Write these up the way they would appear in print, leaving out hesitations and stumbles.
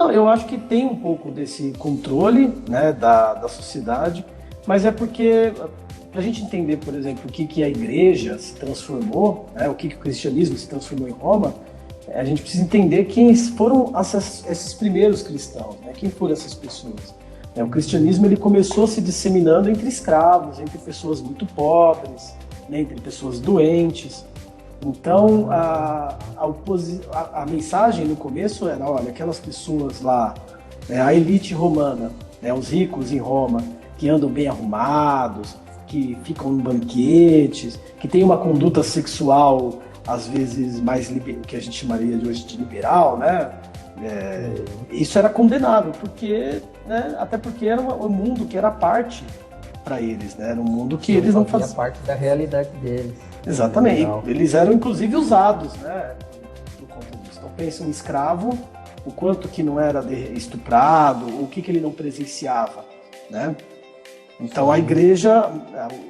Não, eu acho que tem um pouco desse controle, né, da sociedade, mas é porque, para a gente entender, por exemplo, o que a igreja se transformou, né, o que o cristianismo se transformou em Roma, a gente precisa entender quem foram esses primeiros cristãos, né, quem foram essas pessoas. O cristianismo ele começou se disseminando entre escravos, entre pessoas muito pobres, né, entre pessoas doentes. Então, a mensagem no começo era, olha, aquelas pessoas lá, né, a elite romana, né, os ricos em Roma, que andam bem arrumados, que ficam em banquetes, que têm uma conduta sexual, às vezes, mais que a gente chamaria de hoje de liberal, né? Isso era condenável, porque, né, até porque era um mundo que era parte para eles, né? Era um mundo que eles não faziam parte da realidade deles. Exatamente. Eles eram inclusive usados, né, por conta disso. Então pensa um escravo, o quanto que não era estuprado, o que ele não presenciava, né? Então a igreja,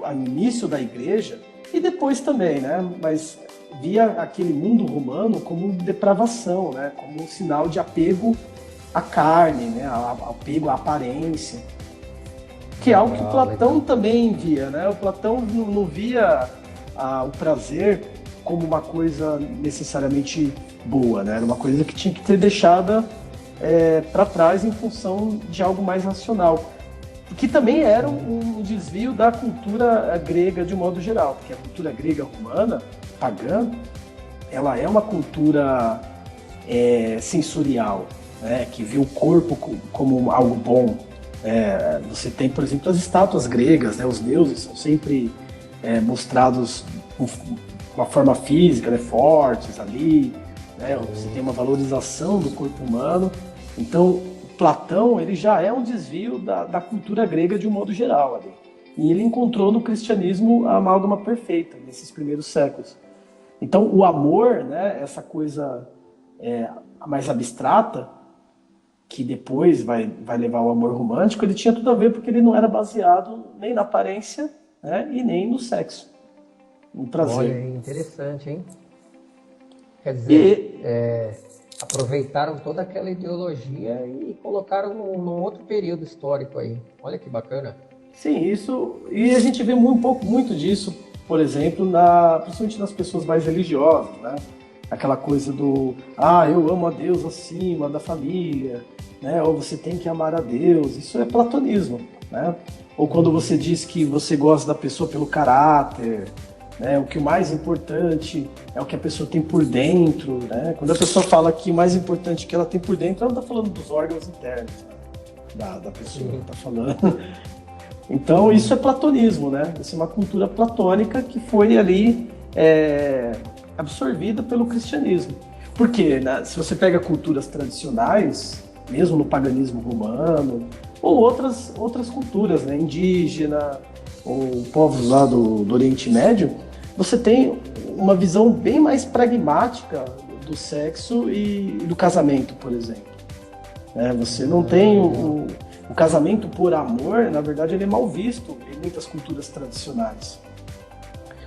o início da igreja, e depois também, né, mas via aquele mundo romano como depravação, né, como um sinal de apego à carne, né, apego à aparência, que é algo que o Platão também via, né? O Platão não via o prazer como uma coisa necessariamente boa, né? Era uma coisa que tinha que ser deixada para trás em função de algo mais racional, que também era um desvio da cultura grega de um modo geral, porque a cultura grega romana, pagã, ela é uma cultura sensorial, né? Que vê o corpo como algo bom. Você tem, por exemplo, as estátuas gregas, né? Os deuses são sempre mostrados com uma forma física, né? Fortes ali, né? Você tem uma valorização do corpo humano. Então, Platão ele já é um desvio da cultura grega de um modo geral ali. E ele encontrou no cristianismo a amálgama perfeita nesses primeiros séculos. Então, o amor, né? Essa coisa mais abstrata, que depois vai levar ao amor romântico, ele tinha tudo a ver porque ele não era baseado nem na aparência, né, e nem no sexo, no prazer. Olha, interessante, hein? Quer dizer, aproveitaram toda aquela ideologia e colocaram num outro período histórico aí. Olha que bacana. Sim, isso. E a gente vê muito disso, por exemplo, principalmente nas pessoas mais religiosas, né? Aquela coisa do, eu amo a Deus acima da família, né? Ou você tem que amar a Deus. Isso é platonismo, né? Ou quando você diz que você gosta da pessoa pelo caráter, né? O que o mais importante é o que a pessoa tem por dentro, né? Quando a pessoa fala que o mais importante que ela tem por dentro, ela está falando dos órgãos internos, né? da pessoa que está falando. Então isso é platonismo, né? Isso é uma cultura platônica que foi ali absorvida pelo cristianismo. Porque, né, se você pega culturas tradicionais, mesmo no paganismo romano, ou outras culturas, né, indígena, ou povos lá do Oriente Médio, você tem uma visão bem mais pragmática do sexo e do casamento, por exemplo. Você não tem o casamento por amor, na verdade, ele é mal visto em muitas culturas tradicionais.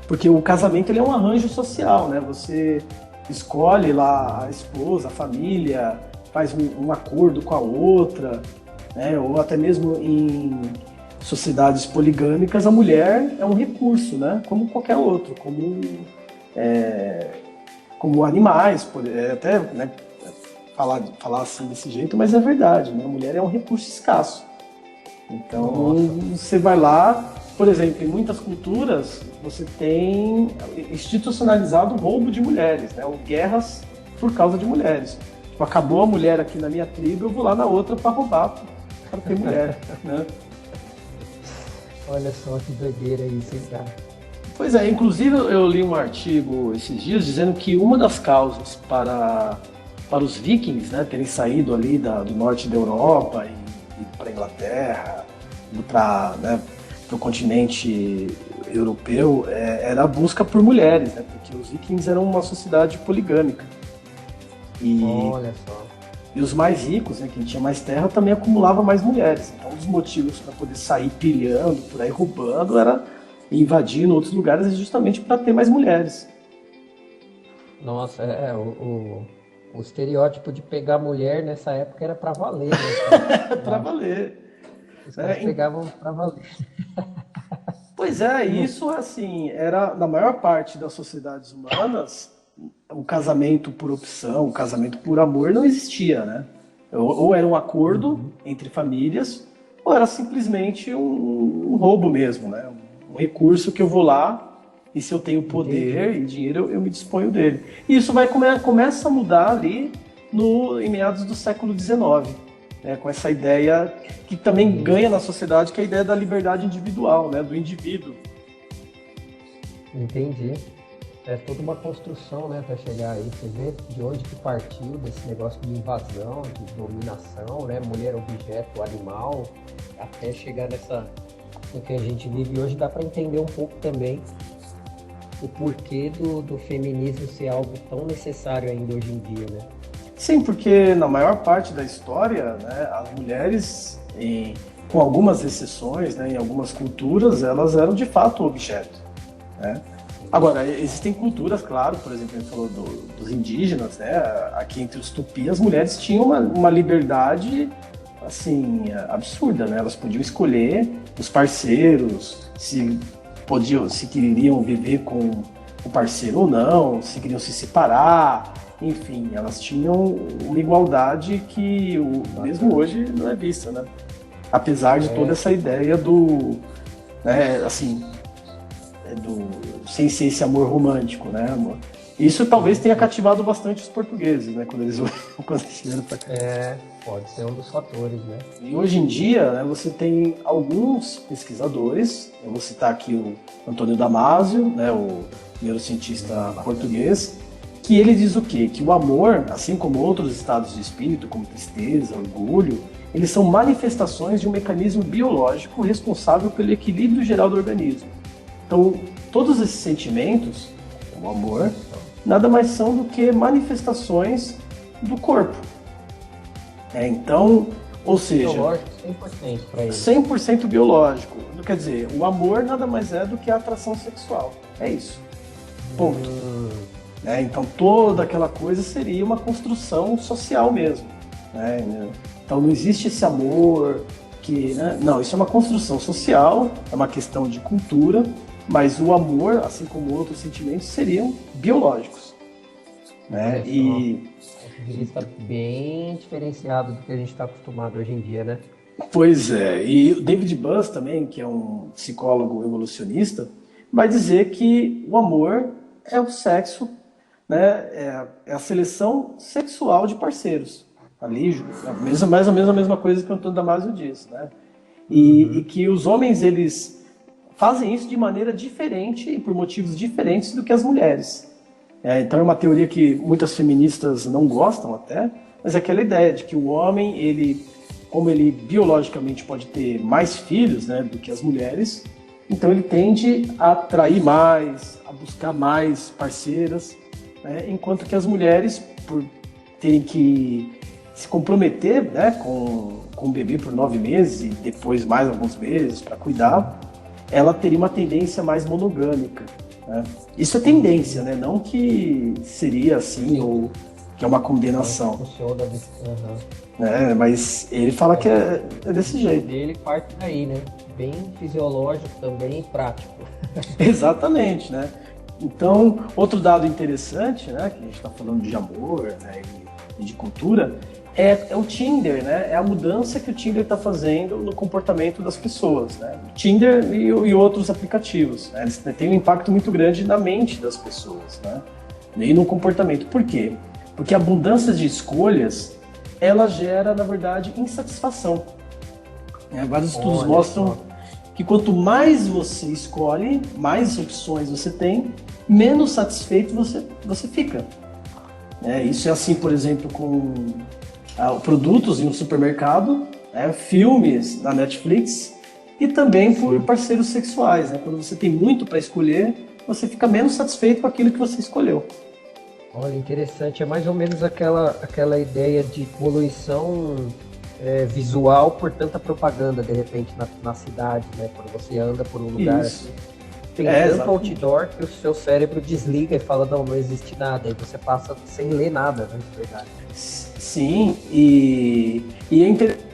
Porque o casamento ele é um arranjo social, né? Você escolhe lá a esposa, a família, faz um acordo com a outra, né? Ou até mesmo em sociedades poligâmicas, a mulher é um recurso, né? Como qualquer outro, como animais, até, né, falar assim desse jeito, mas é verdade, né? A mulher é um recurso escasso. Então, você vai lá, por exemplo, em muitas culturas, você tem institucionalizado o roubo de mulheres, né? Ou guerras por causa de mulheres. Tipo, acabou a mulher aqui na minha tribo, eu vou lá na outra para roubar, para ter mulher, né? Olha só que doideira isso, hein, cara? Pois é, inclusive eu li um artigo esses dias dizendo que uma das causas para os vikings, né, terem saído ali do norte da Europa e para a Inglaterra, para o continente europeu, era a busca por mulheres, né, porque os vikings eram uma sociedade poligâmica. Olha só. E os mais ricos, né, quem tinha mais terra, também acumulava mais mulheres. Então, um dos motivos para poder sair pilhando, por aí roubando, era invadindo outros lugares justamente para ter mais mulheres. Nossa, o o estereótipo de pegar mulher nessa época era pra valer, né? Para valer. Os caras pegavam pra valer. Pois é, isso assim, era na maior parte das sociedades humanas, o casamento por opção, o casamento por amor não existia, né? Ou era um acordo entre famílias, ou era simplesmente um roubo mesmo, né? Um recurso que eu vou lá e se eu tenho poder e dinheiro, eu me disponho dele. E isso começa a mudar ali em meados do século XIX, né? Com essa ideia que também ganha na sociedade, que é a ideia da liberdade individual, né? Do indivíduo. Entendi. É toda uma construção, né, para chegar aí. Você vê de onde que partiu desse negócio de invasão, de dominação, né? Mulher objeto animal, até chegar no que a gente vive hoje. Dá para entender um pouco também o porquê do feminismo ser algo tão necessário ainda hoje em dia, né? Sim, porque na maior parte da história, né, as mulheres, com algumas exceções, né, em algumas culturas, elas eram de fato objeto, né? Agora, existem culturas, claro, por exemplo, a gente falou dos indígenas, né? Aqui entre os Tupi, as mulheres tinham uma liberdade, assim, absurda, né? Elas podiam escolher os parceiros, se queriam viver com o parceiro ou não, se queriam se separar, enfim, elas tinham uma igualdade que mesmo hoje não é vista, né? Apesar de toda essa ideia né, assim, sem ser esse amor romântico, né, amor? Isso talvez tenha cativado bastante os portugueses, né, quando eles vieram para cá. Pode ser um dos fatores, né? E hoje em dia, né, você tem alguns pesquisadores, eu vou citar aqui o Antônio Damasio, né, o neurocientista português, que ele diz o quê? Que o amor, assim como outros estados de espírito, como tristeza, orgulho, eles são manifestações de um mecanismo biológico responsável pelo equilíbrio geral do organismo. Então, todos esses sentimentos, o amor, nada mais são do que manifestações do corpo. Então, ou seja... Biológico 100% para ele. 100% biológico. Quer dizer, o amor nada mais é do que a atração sexual. É isso. Ponto. Então, toda aquela coisa seria uma construção social mesmo. Né? Então, não existe esse amor que... Né? Não, isso é uma construção social, é uma questão de cultura, mas o amor, assim como outros sentimentos, seriam biológicos. Né? Está bem diferenciado do que a gente está acostumado hoje em dia, né? Pois é, e o David Buss também, que é um psicólogo evolucionista, vai dizer que o amor é o sexo, né? É a seleção sexual de parceiros. Ali, mais ou menos a mesma coisa que o Antônio Damasio diz, né? E que os homens, eles fazem isso de maneira diferente e por motivos diferentes do que as mulheres. Então é uma teoria que muitas feministas não gostam até, mas é aquela ideia de que o homem, como ele biologicamente pode ter mais filhos, né, do que as mulheres, então ele tende a atrair mais, a buscar mais parceiras, né, enquanto que as mulheres, por terem que se comprometer, né, com o bebê por 9 meses e depois mais alguns meses para cuidar, ela teria uma tendência mais monogâmica. Né? Isso é tendência, né? Não que seria assim ou que é uma condenação. Mas ele fala que é desse jeito. Ele parte daí, né? Bem fisiológico também e prático. Exatamente, né? Então, outro dado interessante, né? Que a gente está falando de amor, né, e de cultura, é o Tinder, né? É a mudança que o Tinder está fazendo no comportamento das pessoas, né? O Tinder e outros aplicativos, né? Eles têm um impacto muito grande na mente das pessoas, né? E no comportamento. Por quê? Porque a abundância de escolhas, ela gera, na verdade, insatisfação. Vários estudos mostram que quanto mais você escolhe, mais opções você tem, menos satisfeito você fica. Isso é assim, por exemplo, com produtos em um supermercado, filmes na Netflix e também por parceiros sexuais. Quando você tem muito para escolher, você fica menos satisfeito com aquilo que você escolheu. Olha, interessante. É mais ou menos aquela ideia de poluição visual por tanta propaganda, de repente, na cidade, né? Quando você anda por um lugar assim, tem tanto exatamente. outdoor que o seu cérebro desliga e fala, não existe nada. Aí você passa sem ler nada, né, de verdade. Sim, e é interessante.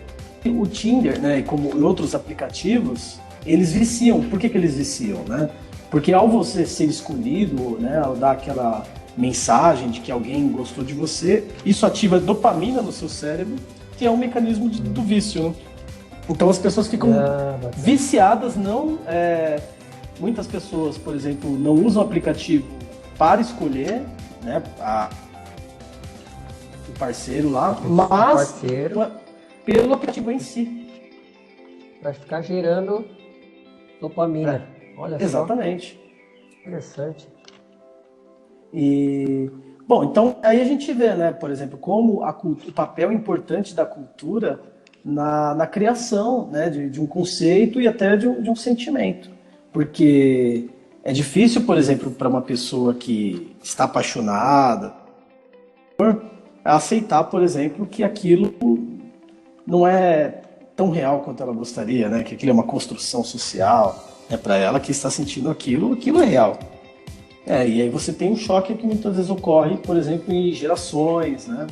O Tinder, né, como outros aplicativos, eles viciam. Por que eles viciam, né? Porque ao você ser escolhido, né, ao dar aquela mensagem de que alguém gostou de você, isso ativa dopamina no seu cérebro, que é um mecanismo do vício, né? Então as pessoas ficam viciadas, não... muitas pessoas, por exemplo, não usam o aplicativo para escolher, né, o parceiro lá, mas pelo aplicativo em si. Vai ficar gerando dopamina. Olha só. Exatamente. Interessante. E, bom, então aí a gente vê, né, por exemplo, como o papel importante da cultura na criação, né, de um conceito e até de um sentimento. Porque é difícil, por exemplo, para uma pessoa que está apaixonada, aceitar, por exemplo, que aquilo não é tão real quanto ela gostaria, né? Que aquilo é uma construção social, é para ela que está sentindo aquilo é real. E aí você tem um choque que muitas vezes ocorre, por exemplo, em gerações, né?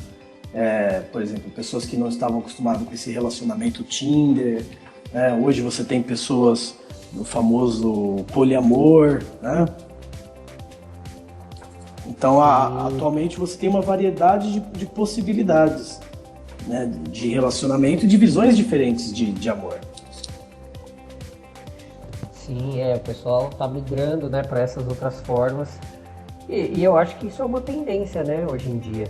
Por exemplo, pessoas que não estavam acostumadas com esse relacionamento Tinder, né? Hoje você tem pessoas do famoso poliamor, né? Então, atualmente você tem uma variedade de possibilidades, né, de relacionamento e de visões diferentes de amor. Sim, o pessoal tá migrando, né, para essas outras formas. E eu acho que isso é uma tendência, né, hoje em dia.